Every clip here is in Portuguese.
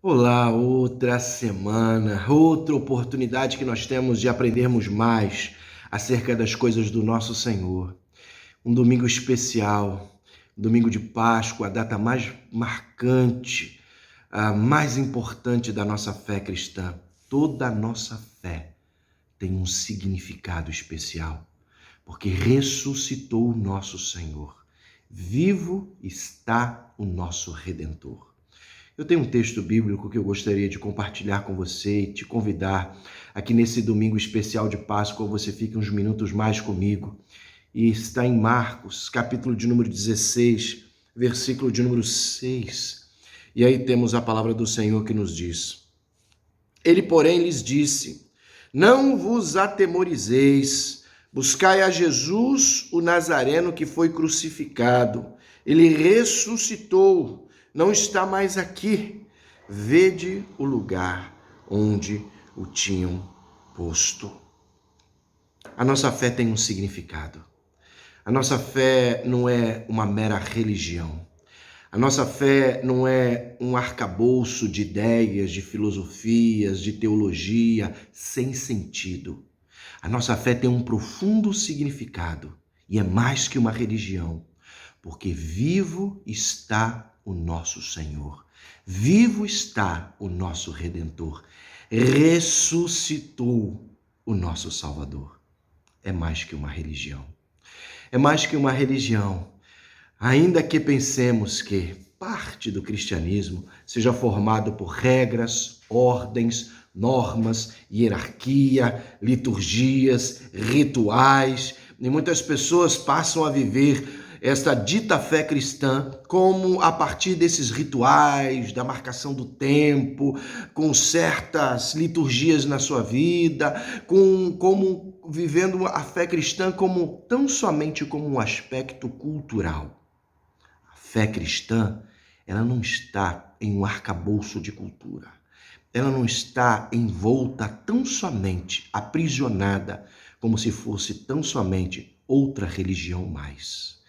Olá, outra semana, outra oportunidade que nós temos de aprendermos mais acerca das coisas do nosso Senhor. Um domingo especial, domingo de Páscoa, a data mais marcante, a mais importante da nossa fé cristã. Toda a nossa fé tem um significado especial, porque ressuscitou o nosso Senhor. Vivo está o nosso Redentor. Eu tenho um texto bíblico que eu gostaria de compartilhar com você e te convidar aqui nesse domingo especial de Páscoa, você fique uns minutos mais comigo. E está em Marcos, capítulo de número 16, versículo de número 6. E aí temos a palavra do Senhor que nos diz: Ele, porém, lhes disse: Não vos atemorizeis, buscai a Jesus, o Nazareno, que foi crucificado. Ele ressuscitou, não está mais aqui. Vede o lugar onde o tinham posto. A nossa fé tem um significado. A nossa fé não é uma mera religião. A nossa fé não é um arcabouço de ideias, de filosofias, de teologia sem sentido. A nossa fé tem um profundo significado e é mais que uma religião, porque vivo está o nosso Senhor, vivo está o nosso Redentor, ressuscitou o nosso Salvador. É mais que uma religião. É mais que uma religião. Ainda que pensemos que parte do cristianismo seja formado por regras, ordens, normas, hierarquia, liturgias, rituais, e muitas pessoas passam a viver esta dita fé cristã como a partir desses rituais, da marcação do tempo, com certas liturgias na sua vida, como vivendo a fé cristã como tão somente como um aspecto cultural. A fé cristã, ela não está em um arcabouço de cultura. Ela não está envolta tão somente, aprisionada, como se fosse tão somente outra religião mais.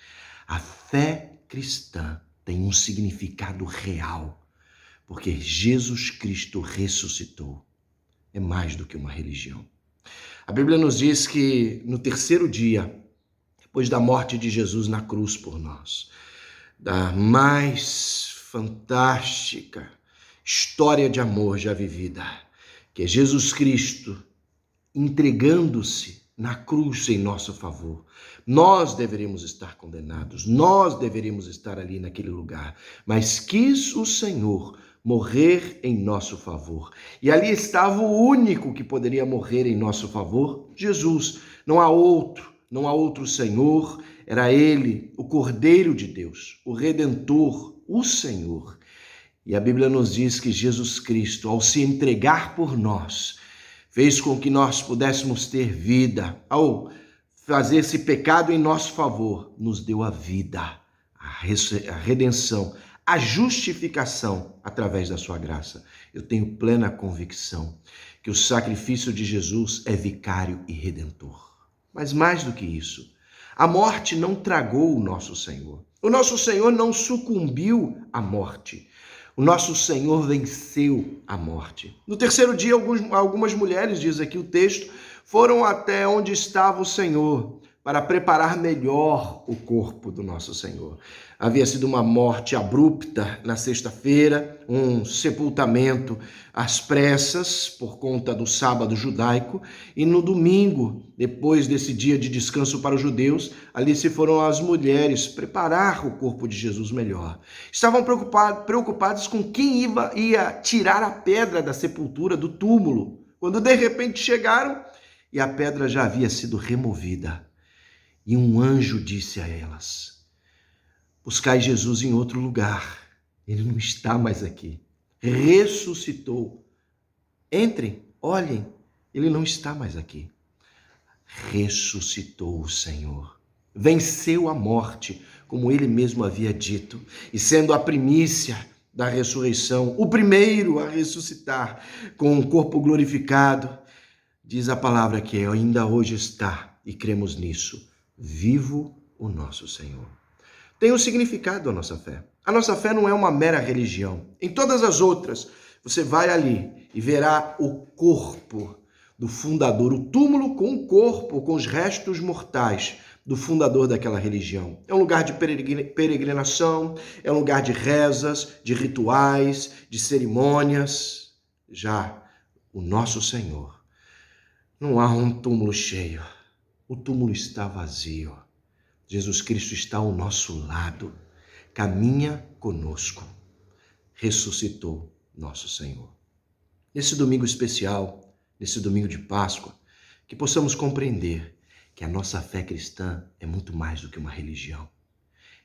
A fé cristã tem um significado real, porque Jesus Cristo ressuscitou. É mais do que uma religião. A Bíblia nos diz que no terceiro dia, depois da morte de Jesus na cruz por nós, da mais fantástica história de amor já vivida, que é Jesus Cristo entregando-se na cruz em nosso favor. Nós deveríamos estar condenados, nós deveríamos estar ali naquele lugar, mas quis o Senhor morrer em nosso favor. E ali estava o único que poderia morrer em nosso favor, Jesus. Não há outro Senhor, era Ele, o Cordeiro de Deus, o Redentor, o Senhor. E a Bíblia nos diz que Jesus Cristo, ao se entregar por nós, fez com que nós pudéssemos ter vida. Ao fazer esse pecado em nosso favor, nos deu a vida, a redenção, a justificação através da sua graça. Eu tenho plena convicção que o sacrifício de Jesus é vicário e redentor. Mas mais do que isso, a morte não tragou o nosso Senhor. O nosso Senhor não sucumbiu à morte. O nosso Senhor venceu a morte. No terceiro dia, algumas mulheres, diz aqui o texto, foram até onde estava o Senhor para preparar melhor o corpo do nosso Senhor. Havia sido uma morte abrupta na sexta-feira, um sepultamento às pressas por conta do sábado judaico, e no domingo, depois desse dia de descanso para os judeus, ali se foram as mulheres preparar o corpo de Jesus melhor. Estavam preocupados com quem ia tirar a pedra da sepultura, do túmulo, quando de repente chegaram e a pedra já havia sido removida. E um anjo disse a elas: buscai Jesus em outro lugar, ele não está mais aqui. Ressuscitou. Entrem, olhem, ele não está mais aqui. Ressuscitou o Senhor. Venceu a morte, como ele mesmo havia dito, e sendo a primícia da ressurreição, o primeiro a ressuscitar com um corpo glorificado, diz a palavra que ainda hoje está, e cremos nisso, vivo o nosso Senhor. Tem um significado a nossa fé. A nossa fé não é uma mera religião. Em todas as outras, Você vai ali e verá o corpo do fundador, o túmulo com o corpo, com os restos mortais do fundador daquela religião. É um lugar de peregrinação, é um lugar de rezas, de rituais, de cerimônias. Já o nosso Senhor, não há um túmulo cheio, o túmulo está vazio. Jesus Cristo está ao nosso lado, caminha conosco, ressuscitou nosso Senhor. Nesse domingo especial, nesse domingo de Páscoa, que possamos compreender que a nossa fé cristã é muito mais do que uma religião.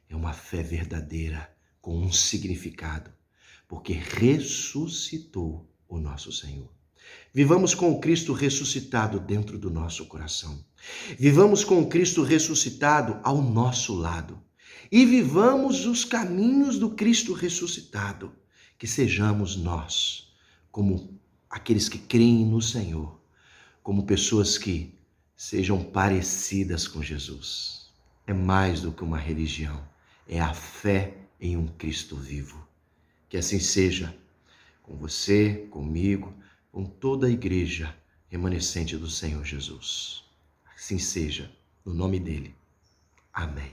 É uma fé verdadeira, com um significado, porque ressuscitou o nosso Senhor. Vivamos com o Cristo ressuscitado dentro do nosso coração. Vivamos com o Cristo ressuscitado ao nosso lado. E vivamos os caminhos do Cristo ressuscitado. Que sejamos nós, como aqueles que creem no Senhor, como pessoas que sejam parecidas com Jesus. É mais do que uma religião, é a fé em um Cristo vivo. Que assim seja com você, comigo, com toda a igreja remanescente do Senhor Jesus. Assim seja, no nome dele. Amém.